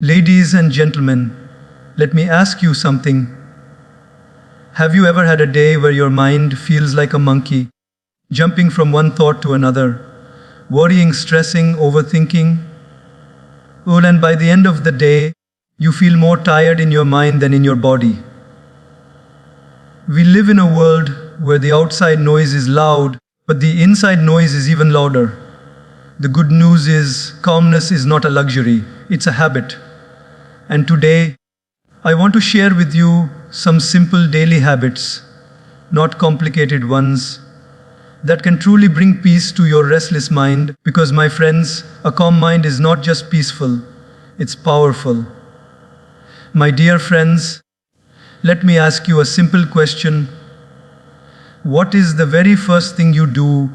Ladies and gentlemen, let me ask you something. Have you ever had a day where your mind feels like a monkey, jumping from one thought to another, worrying, stressing, overthinking? Well, and by the end of the day, you feel more tired in your mind than in your body. We live in a world where the outside noise is loud, but the inside noise is even louder. The good news is, calmness is not a luxury, it's a habit. And today, I want to share with you some simple daily habits, not complicated ones, that can truly bring peace to your restless mind. Because, my friends, a calm mind is not just peaceful, it's powerful. My dear friends, let me ask you a simple question. What is the very first thing you do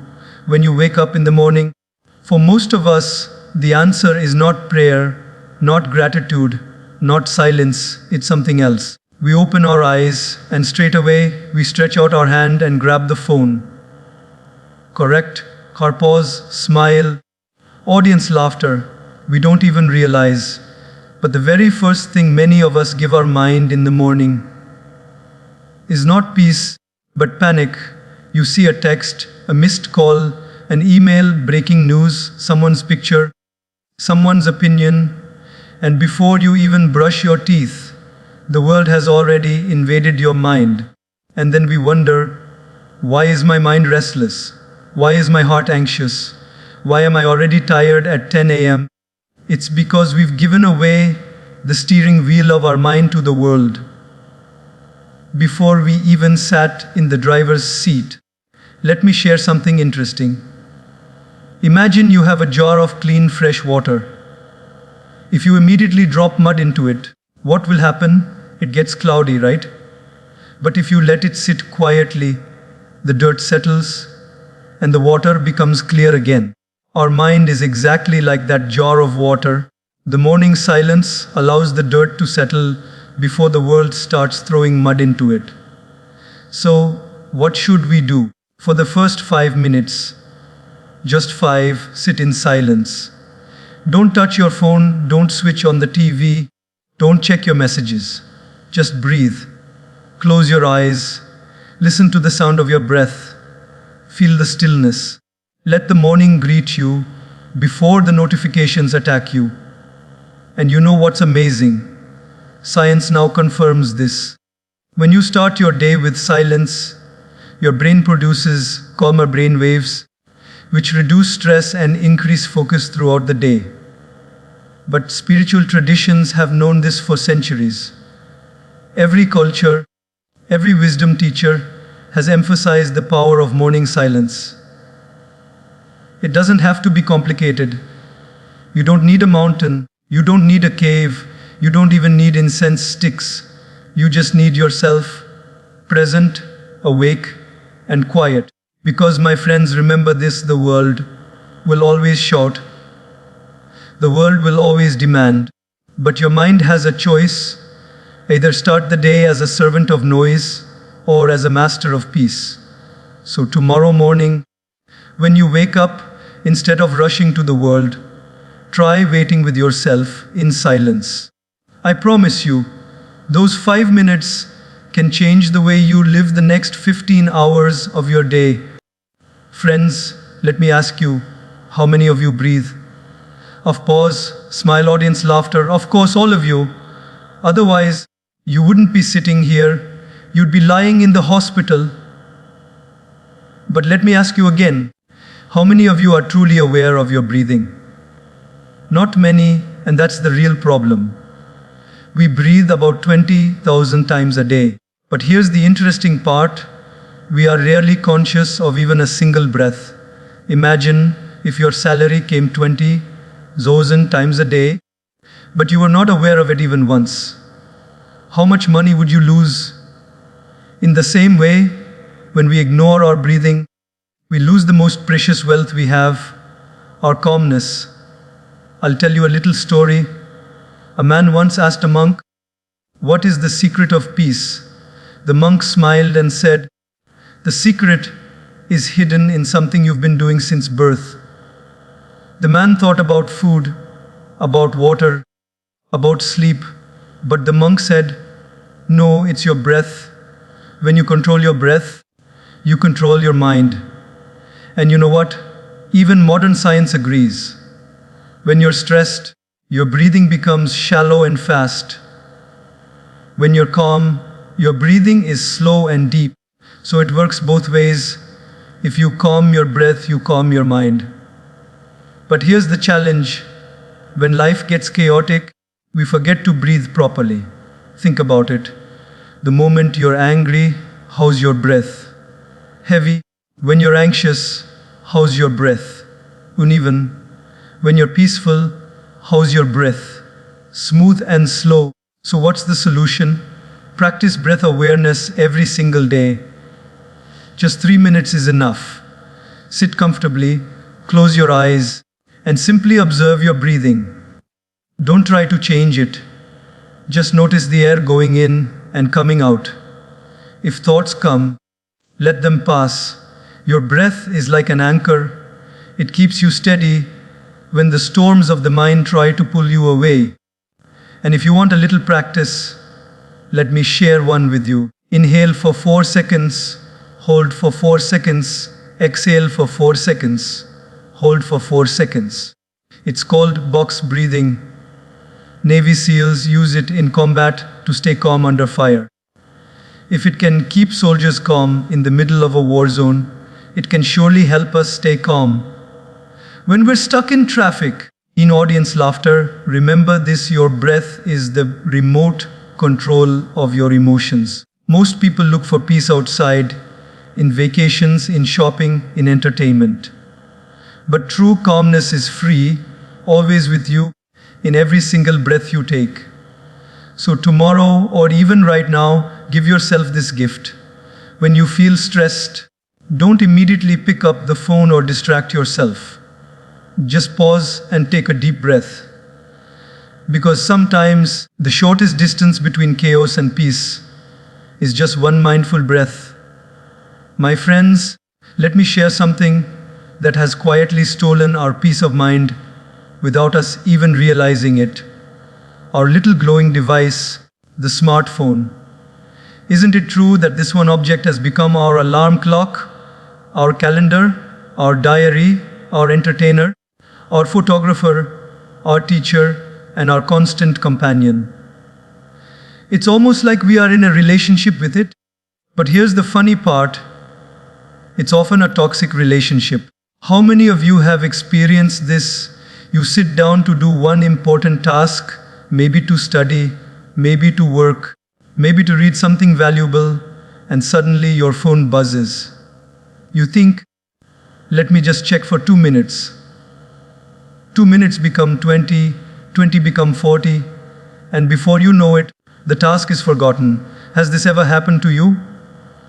when you wake up in the morning? For most of us, the answer is not prayer, not gratitude, not silence, it's something else. We open our eyes and straight away we stretch out our hand and grab the phone. Correct? Our pause, smile, audience laughter, we don't even realize. But the very first thing many of us give our mind in the morning is not peace, but panic. You see a text, a missed call, an email, breaking news, someone's picture, someone's opinion, and before you even brush your teeth, the world has already invaded your mind. And then we wonder, why is my mind restless? Why is my heart anxious? Why am I already tired at 10 a.m.? It's because we've given away the steering wheel of our mind to the world before we even sat in the driver's seat. Let me share something interesting. Imagine you have a jar of clean, fresh water. If you immediately drop mud into it, what will happen? It gets cloudy, right? But if you let it sit quietly, the dirt settles and the water becomes clear again. Our mind is exactly like that jar of water. The morning silence allows the dirt to settle before the world starts throwing mud into it. So, what should we do? For the first 5 minutes, just 5, sit in silence. Don't touch your phone, don't switch on the TV, don't check your messages. Just breathe. Close your eyes. Listen to the sound of your breath. Feel the stillness. Let the morning greet you before the notifications attack you. And you know what's amazing? Science now confirms this. When you start your day with silence, your brain produces calmer brain waves, which reduce stress and increase focus throughout the day. But spiritual traditions have known this for centuries. Every culture, every wisdom teacher has emphasized the power of morning silence. It doesn't have to be complicated. You don't need a mountain, you don't need a cave, you don't even need incense sticks. You just need yourself, present, awake, and quiet. Because, my friends, remember this, the world will always shout. The world will always demand. But your mind has a choice. Either start the day as a servant of noise or as a master of peace. So tomorrow morning, when you wake up, instead of rushing to the world, try waiting with yourself in silence. I promise you, those 5 minutes can change the way you live the next 15 hours of your day. Friends, let me ask you, how many of you breathe? Of pause, smile, audience, laughter, of course all of you. Otherwise, you wouldn't be sitting here, you'd be lying in the hospital. But let me ask you again, how many of you are truly aware of your breathing? Not many, and that's the real problem. We breathe about 20,000 times a day. But here's the interesting part. We are rarely conscious of even a single breath. Imagine if your salary came 20,000 times a day, but you were not aware of it even once. How much money would you lose? In the same way, when we ignore our breathing, we lose the most precious wealth we have, our calmness. I'll tell you a little story. A man once asked a monk, "What is the secret of peace?" The monk smiled and said, "The secret is hidden in something you've been doing since birth." The man thought about food, about water, about sleep, but the monk said, no, it's your breath. When you control your breath, you control your mind. And you know what? Even modern science agrees. When you're stressed, your breathing becomes shallow and fast. When you're calm, your breathing is slow and deep. So it works both ways. If you calm your breath, you calm your mind. But here's the challenge. When life gets chaotic, we forget to breathe properly. Think about it. The moment you're angry, how's your breath? Heavy. When you're anxious, how's your breath? Uneven. When you're peaceful, how's your breath? Smooth and slow. So what's the solution? Practice breath awareness every single day. Just 3 minutes is enough. Sit comfortably, close your eyes, and simply observe your breathing. Don't try to change it. Just notice the air going in and coming out. If thoughts come, let them pass. Your breath is like an anchor. It keeps you steady when the storms of the mind try to pull you away. And if you want a little practice, let me share one with you. Inhale for 4 seconds, hold for 4 seconds, exhale for 4 seconds, hold for 4 seconds. It's called box breathing. Navy SEALs use it in combat to stay calm under fire. If it can keep soldiers calm in the middle of a war zone, it can surely help us stay calm when we're stuck in traffic, in audience laughter. Remember this: your breath is the remote control of your emotions. Most people look for peace outside, in vacations, in shopping, in entertainment. But true calmness is free, always with you, in every single breath you take. So tomorrow, or even right now, give yourself this gift. When you feel stressed, don't immediately pick up the phone or distract yourself. Just pause and take a deep breath. Because sometimes the shortest distance between chaos and peace is just one mindful breath. My friends, let me share something that has quietly stolen our peace of mind without us even realizing it. Our little glowing device, the smartphone. Isn't it true that this one object has become our alarm clock, our calendar, our diary, our entertainer, our photographer, our teacher, and our constant companion? It's almost like we are in a relationship with it. But here's the funny part. It's often a toxic relationship. How many of you have experienced this? You sit down to do one important task, maybe to study, maybe to work, maybe to read something valuable, and suddenly your phone buzzes. You think, let me just check for 2 minutes. 2 minutes become 20, 20 become 40, and before you know it, the task is forgotten. Has this ever happened to you?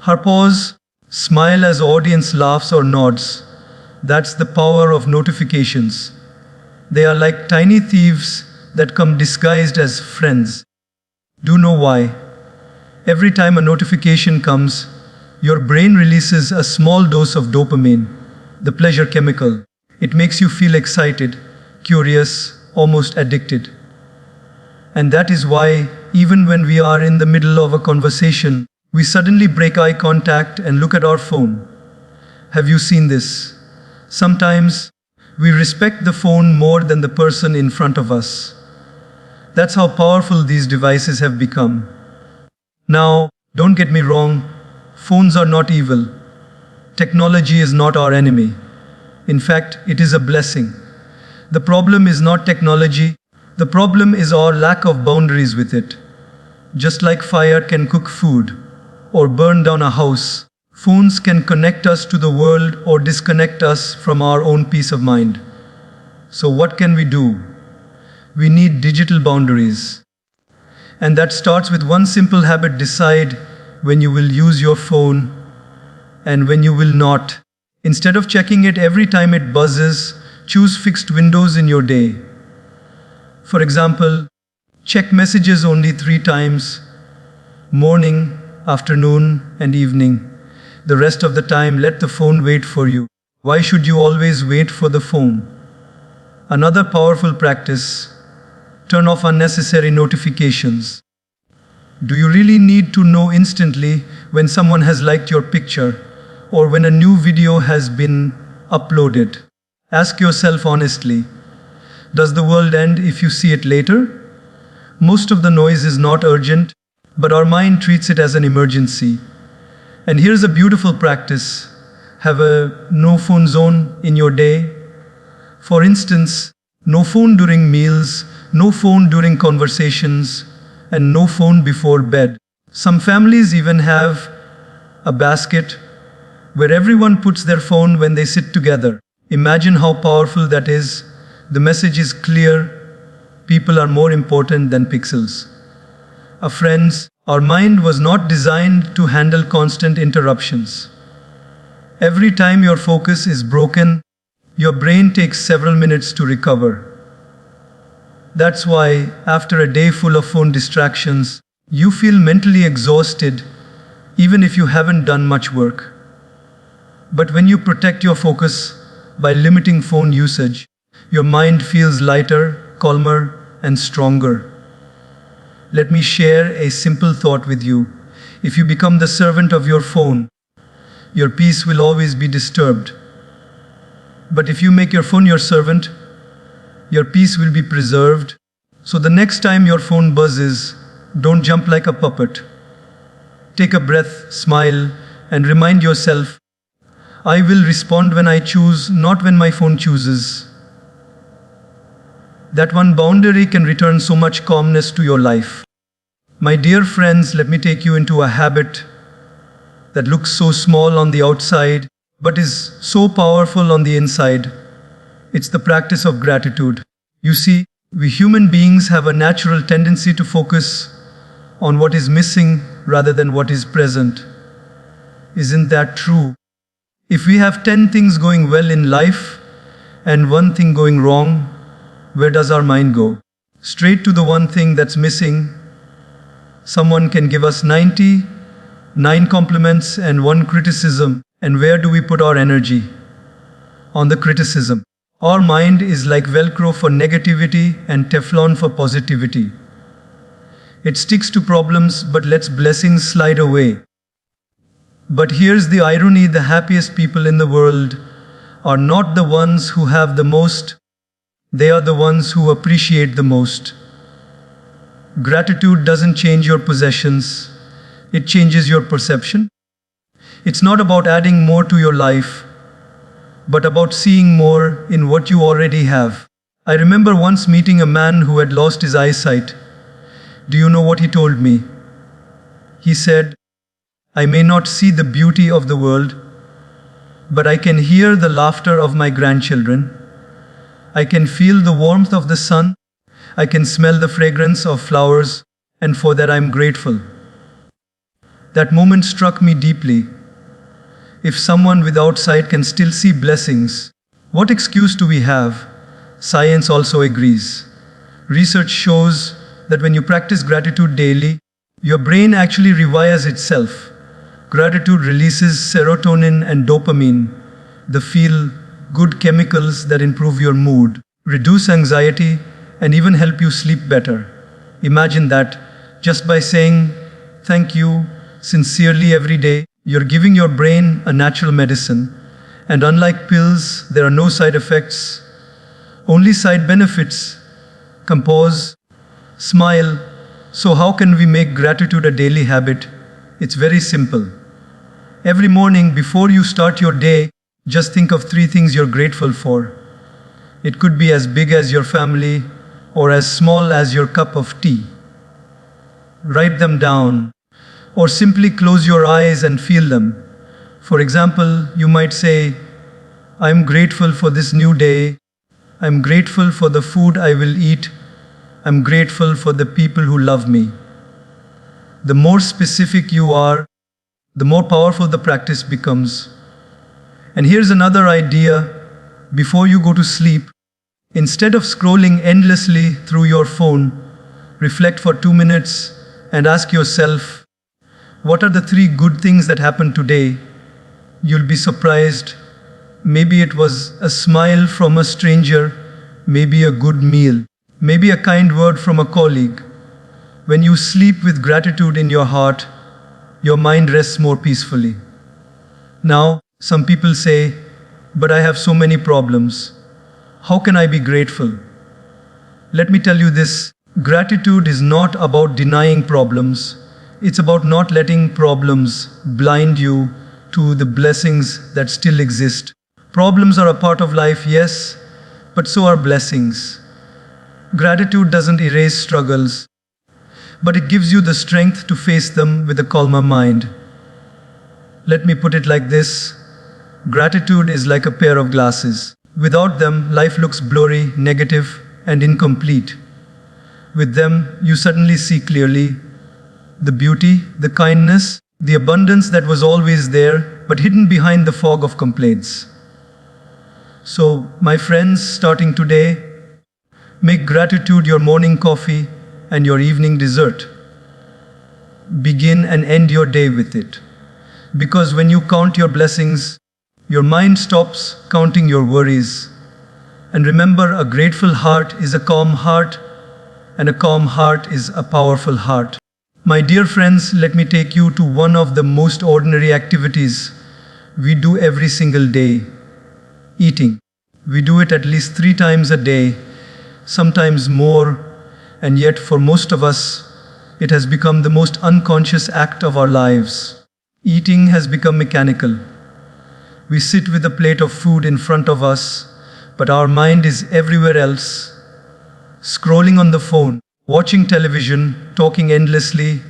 Pause, smile as audience laughs or nods. That's the power of notifications. They are like tiny thieves that come disguised as friends. Do you know why? Every time a notification comes, your brain releases a small dose of dopamine, the pleasure chemical. It makes you feel excited, curious, almost addicted. And that is why, even when we are in the middle of a conversation, we suddenly break eye contact and look at our phone. Have you seen this? Sometimes, we respect the phone more than the person in front of us. That's how powerful these devices have become. Now, don't get me wrong, phones are not evil. Technology is not our enemy. In fact, it is a blessing. The problem is not technology. The problem is our lack of boundaries with it. Just like fire can cook food or burn down a house, phones can connect us to the world or disconnect us from our own peace of mind. So what can we do? We need digital boundaries. And that starts with one simple habit: decide when you will use your phone and when you will not. Instead of checking it every time it buzzes, choose fixed windows in your day. For example, check messages only 3 times: morning, afternoon, and evening. The rest of the time, let the phone wait for you. Why should you always wait for the phone? Another powerful practice: Turn off unnecessary notifications. Do you really need to know instantly when someone has liked your picture or when a new video has been uploaded? Ask yourself honestly, does the world end if you see it later? Most of the noise is not urgent, but our mind treats it as an emergency. And here's a beautiful practice. Have a no phone zone in your day. For instance, no phone during meals, no phone during conversations, and no phone before bed. Some families even have a basket where everyone puts their phone when they sit together. Imagine how powerful that is. The message is clear. People are more important than pixels. Friends, our mind was not designed to handle constant interruptions. Every time your focus is broken, your brain takes several minutes to recover. That's why, after a day full of phone distractions, you feel mentally exhausted, even if you haven't done much work. But when you protect your focus by limiting phone usage, your mind feels lighter, calmer, and stronger. Let me share a simple thought with you. If you become the servant of your phone, your peace will always be disturbed. But if you make your phone your servant, your peace will be preserved. So the next time your phone buzzes, don't jump like a puppet. Take a breath, smile, and remind yourself, I will respond when I choose, not when my phone chooses. That one boundary can return so much calmness to your life. My dear friends, let me take you into a habit that looks so small on the outside, but is so powerful on the inside. It's the practice of gratitude. You see, we human beings have a natural tendency to focus on what is missing rather than what is present. Isn't that true? If we have 10 things going well in life and one thing going wrong, where does our mind go? Straight to the one thing that's missing. Someone can give us 99 compliments and one criticism, and where do we put our energy? On the criticism. Our mind is like Velcro for negativity and Teflon for positivity. It sticks to problems but lets blessings slide away. But here's the irony, the happiest people in the world are not the ones who have the most. They are the ones who appreciate the most. Gratitude doesn't change your possessions, it changes your perception. It's not about adding more to your life, but about seeing more in what you already have. I remember once meeting a man who had lost his eyesight. Do you know what he told me? He said, I may not see the beauty of the world, but I can hear the laughter of my grandchildren. I can feel the warmth of the sun. I can smell the fragrance of flowers, and for that I'm grateful. That moment struck me deeply. If someone without sight can still see blessings, what excuse do we have? Science also agrees. Research shows that when you practice gratitude daily, your brain actually rewires itself. Gratitude releases serotonin and dopamine, the feel-good chemicals that improve your mood, reduce anxiety, and even help you sleep better. Imagine that just by saying thank you sincerely every day, you're giving your brain a natural medicine. And unlike pills, there are no side effects, only side benefits. Compose, smile. So how can we make gratitude a daily habit? It's very simple. Every morning before you start your day, just think of 3 things you're grateful for. It could be as big as your family or as small as your cup of tea. Write them down or simply close your eyes and feel them. For example, you might say, I'm grateful for this new day. I'm grateful for the food I will eat. I'm grateful for the people who love me. The more specific you are, the more powerful the practice becomes. And here's another idea. Before you go to sleep, instead of scrolling endlessly through your phone, reflect for 2 minutes and ask yourself, what are the 3 good things that happened today? You'll be surprised. Maybe it was a smile from a stranger, maybe a good meal, maybe a kind word from a colleague. When you sleep with gratitude in your heart, your mind rests more peacefully. Now, some people say, but I have so many problems. How can I be grateful? Let me tell you this, gratitude is not about denying problems. It's about not letting problems blind you to the blessings that still exist. Problems are a part of life, yes, but so are blessings. Gratitude doesn't erase struggles, but it gives you the strength to face them with a calmer mind. Let me put it like this. Gratitude is like a pair of glasses. Without them, life looks blurry, negative, and incomplete. With them, you suddenly see clearly the beauty, the kindness, the abundance that was always there, but hidden behind the fog of complaints. So, my friends, starting today, make gratitude your morning coffee and your evening dessert. Begin and end your day with it. Because when you count your blessings, your mind stops counting your worries. And remember, a grateful heart is a calm heart, and a calm heart is a powerful heart. My dear friends, let me take you to one of the most ordinary activities we do every single day: eating. We do it at least 3 times a day, sometimes more, and yet for most of us, it has become the most unconscious act of our lives. Eating has become mechanical. We sit with a plate of food in front of us, but our mind is everywhere else, scrolling on the phone, watching television, talking endlessly,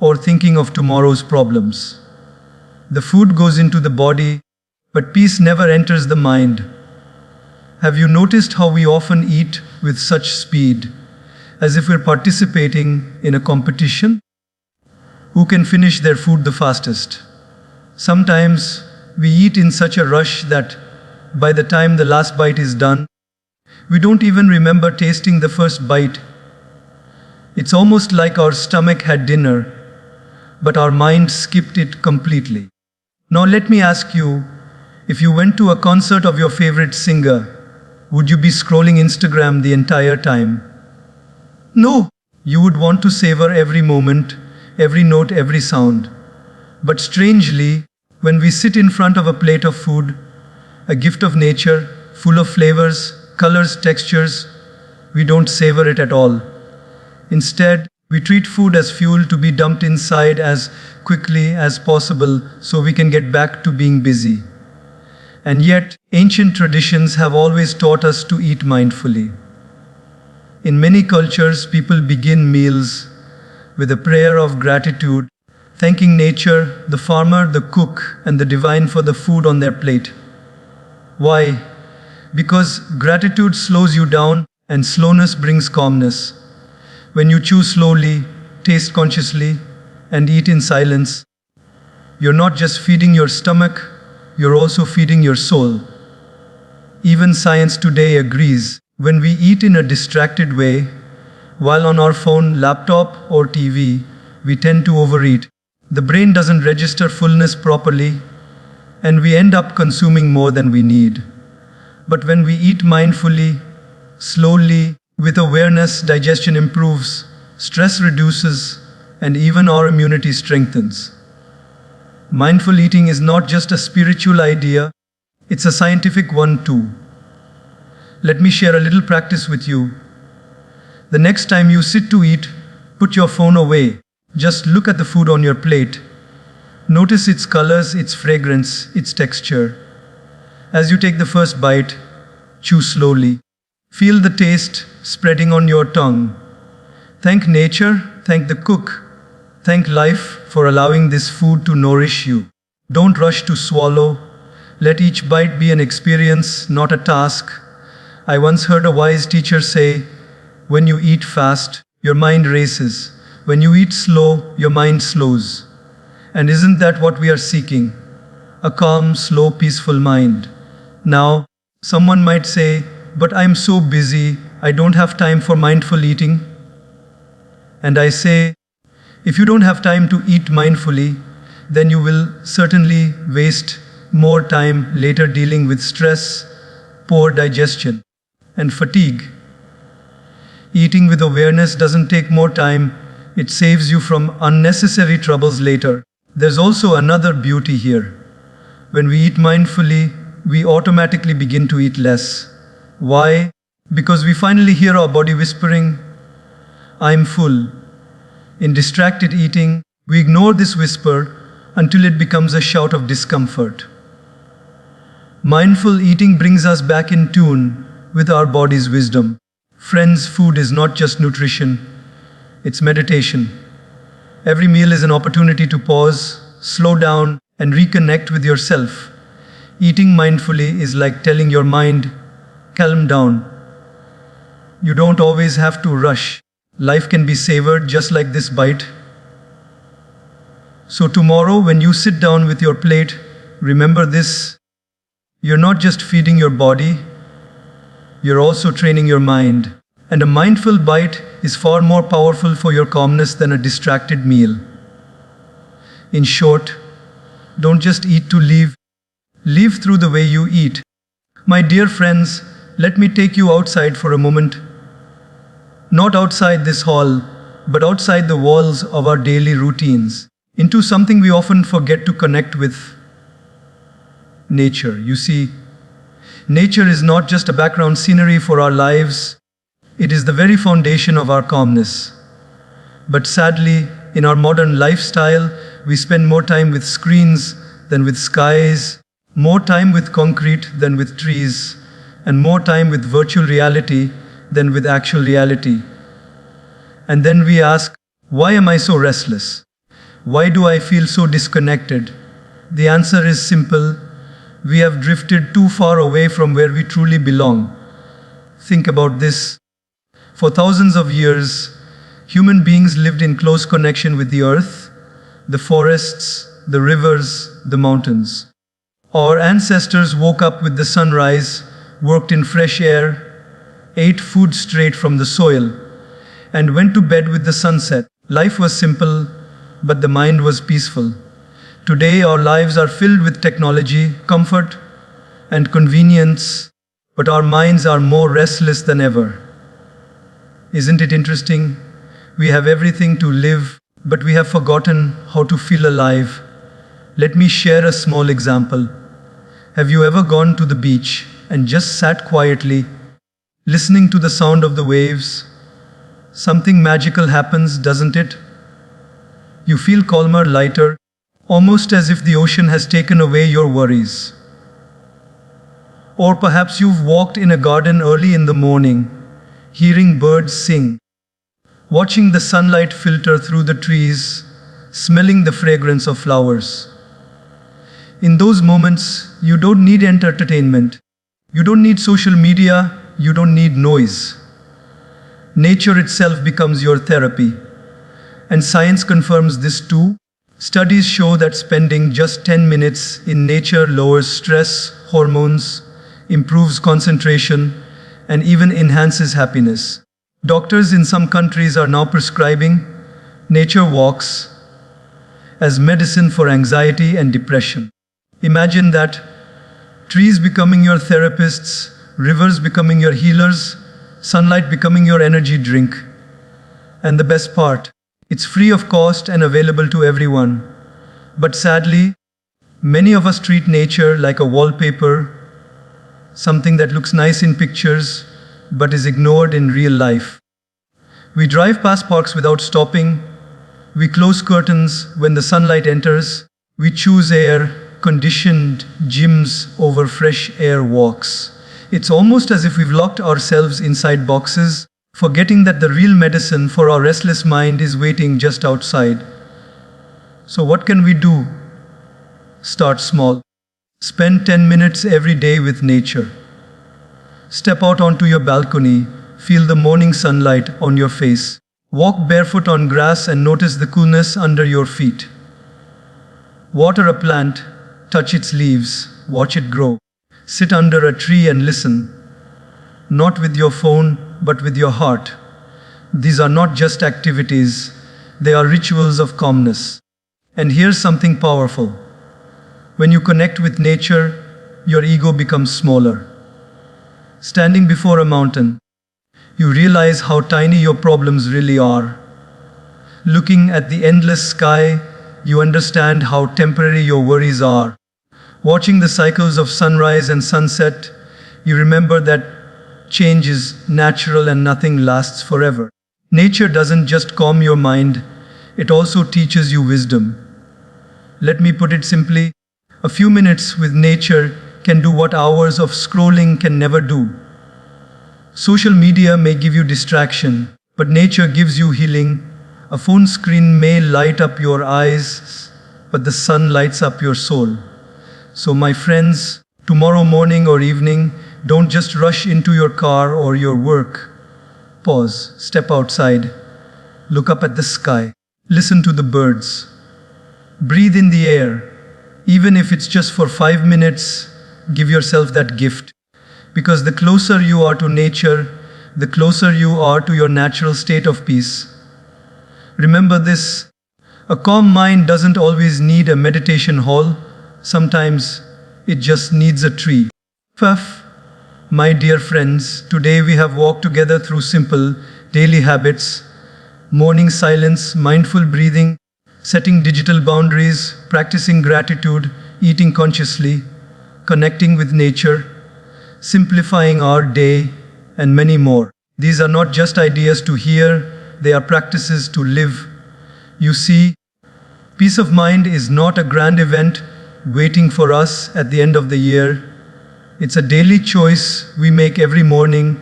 or thinking of tomorrow's problems. The food goes into the body, but peace never enters the mind. Have you noticed how we often eat with such speed, as if we're participating in a competition? Who can finish their food the fastest? Sometimes we eat in such a rush that by the time the last bite is done, we don't even remember tasting the first bite. It's almost like our stomach had dinner, but our mind skipped it completely. Now let me ask you, if you went to a concert of your favorite singer, would you be scrolling Instagram the entire time? No, you would want to savor every moment, every note, every sound. But strangely, when we sit in front of a plate of food, a gift of nature, full of flavors, colors, textures, we don't savor it at all. Instead, we treat food as fuel to be dumped inside as quickly as possible so we can get back to being busy. And yet, ancient traditions have always taught us to eat mindfully. In many cultures, people begin meals with a prayer of gratitude, thanking nature, the farmer, the cook, and the divine for the food on their plate. Why? Because gratitude slows you down, and slowness brings calmness. When you chew slowly, taste consciously, and eat in silence, you're not just feeding your stomach, you're also feeding your soul. Even science today agrees, when we eat in a distracted way, while on our phone, laptop, or TV, we tend to overeat. The brain doesn't register fullness properly, and we end up consuming more than we need. But when we eat mindfully, slowly, with awareness, digestion improves, stress reduces, and even our immunity strengthens. Mindful eating is not just a spiritual idea, it's a scientific one too. Let me share a little practice with you. The next time you sit to eat, put your phone away. Just look at the food on your plate. Notice its colors, its fragrance, its texture. As you take the first bite, chew slowly. Feel the taste spreading on your tongue. Thank nature, thank the cook, thank life for allowing this food to nourish you. Don't rush to swallow. Let each bite be an experience, not a task. I once heard a wise teacher say, when you eat fast, your mind races. When you eat slow, your mind slows. And isn't that what we are seeking? A calm, slow, peaceful mind. Now, someone might say, but I'm so busy, I don't have time for mindful eating. And I say, if you don't have time to eat mindfully, then you will certainly waste more time later dealing with stress, poor digestion, and fatigue. Eating with awareness doesn't take more time, it saves you from unnecessary troubles later. There's also another beauty here. When we eat mindfully, we automatically begin to eat less. Why? Because we finally hear our body whispering, I'm full. In distracted eating, we ignore this whisper until it becomes a shout of discomfort. Mindful eating brings us back in tune with our body's wisdom. Friends, food is not just nutrition, it's meditation. Every meal is an opportunity to pause, slow down, and reconnect with yourself. Eating mindfully is like telling your mind, calm down. You don't always have to rush. Life can be savored just like this bite. So tomorrow, when you sit down with your plate, remember this. You're not just feeding your body, you're also training your mind. And a mindful bite is far more powerful for your calmness than a distracted meal. In short, don't just eat to live. Live through the way you eat. My dear friends, let me take you outside for a moment. Not outside this hall, but outside the walls of our daily routines, into something we often forget to connect with: nature. You see, nature is not just a background scenery for our lives, it is the very foundation of our calmness. But sadly, in our modern lifestyle, we spend more time with screens than with skies, more time with concrete than with trees, and more time with virtual reality than with actual reality. And then we ask, why am I so restless? Why do I feel so disconnected? The answer is simple. We have drifted too far away from where we truly belong. Think about this. For thousands of years, human beings lived in close connection with the earth, the forests, the rivers, the mountains. Our ancestors woke up with the sunrise, worked in fresh air, ate food straight from the soil, and went to bed with the sunset. Life was simple, but the mind was peaceful. Today, our lives are filled with technology, comfort, and convenience, but our minds are more restless than ever. Isn't it interesting? We have everything to live, but we have forgotten how to feel alive. Let me share a small example. Have you ever gone to the beach and just sat quietly, listening to the sound of the waves? Something magical happens, doesn't it? You feel calmer, lighter, almost as if the ocean has taken away your worries. Or perhaps you've walked in a garden early in the morning, hearing birds sing, watching the sunlight filter through the trees, smelling the fragrance of flowers. In those moments, you don't need entertainment. You don't need social media. You don't need noise. Nature itself becomes your therapy. And science confirms this too. Studies show that spending just 10 minutes in nature lowers stress hormones, improves concentration, and even enhances happiness. Doctors in some countries are now prescribing nature walks as medicine for anxiety and depression. Imagine that: trees becoming your therapists, rivers becoming your healers, sunlight becoming your energy drink. And the best part, it's free of cost and available to everyone. But sadly, many of us treat nature like a wallpaper, something that looks nice in pictures but is ignored in real life. We drive past parks without stopping. We close curtains when the sunlight enters. We choose air-conditioned gyms over fresh air walks. It's almost as if we've locked ourselves inside boxes, forgetting that the real medicine for our restless mind is waiting just outside. So what can we do? Start small. Spend 10 minutes every day with nature. Step out onto your balcony, feel the morning sunlight on your face. Walk barefoot on grass and notice the coolness under your feet. Water a plant, touch its leaves, watch it grow. Sit under a tree and listen. Not with your phone, but with your heart. These are not just activities, they are rituals of calmness. And here's something powerful. When you connect with nature, your ego becomes smaller. Standing before a mountain, you realize how tiny your problems really are. Looking at the endless sky, you understand how temporary your worries are. Watching the cycles of sunrise and sunset, you remember that change is natural and nothing lasts forever. Nature doesn't just calm your mind, it also teaches you wisdom. Let me put it simply, a few minutes with nature can do what hours of scrolling can never do. Social media may give you distraction, but nature gives you healing. A phone screen may light up your eyes, but the sun lights up your soul. So my friends, tomorrow morning or evening, don't just rush into your car or your work. Pause, step outside, look up at the sky, listen to the birds, breathe in the air. Even if it's just for 5 minutes, give yourself that gift. Because the closer you are to nature, the closer you are to your natural state of peace. Remember this, a calm mind doesn't always need a meditation hall. Sometimes it just needs a tree. Puff. My dear friends, today we have walked together through simple daily habits, morning silence, mindful breathing, setting digital boundaries, practicing gratitude, eating consciously, connecting with nature, simplifying our day, and many more. These are not just ideas to hear, they are practices to live. You see, peace of mind is not a grand event waiting for us at the end of the year. It's a daily choice we make every morning,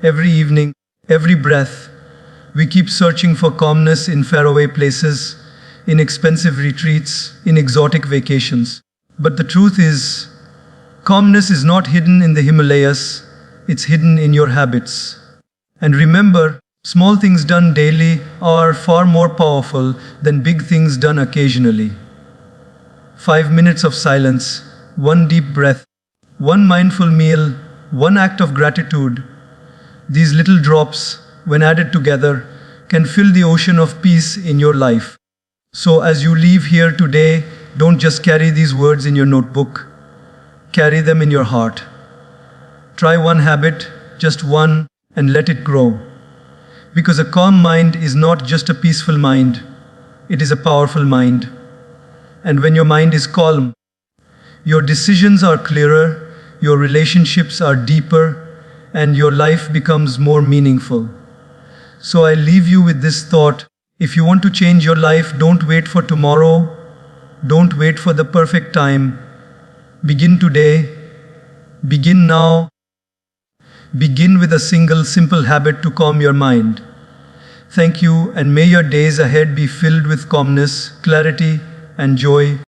every evening, every breath. We keep searching for calmness in faraway places, in expensive retreats, in exotic vacations. But the truth is, calmness is not hidden in the Himalayas, it's hidden in your habits. And remember, small things done daily are far more powerful than big things done occasionally. 5 minutes of silence, one deep breath, one mindful meal, one act of gratitude. These little drops, when added together, can fill the ocean of peace in your life. So as you leave here today, don't just carry these words in your notebook. Carry them in your heart. Try one habit, just one, and let it grow. Because a calm mind is not just a peaceful mind, it is a powerful mind. And when your mind is calm, your decisions are clearer, your relationships are deeper, and your life becomes more meaningful. So I leave you with this thought. If you want to change your life, don't wait for tomorrow. Don't wait for the perfect time. Begin today. Begin now. Begin with a single simple habit to calm your mind. Thank you, and may your days ahead be filled with calmness, clarity, and joy.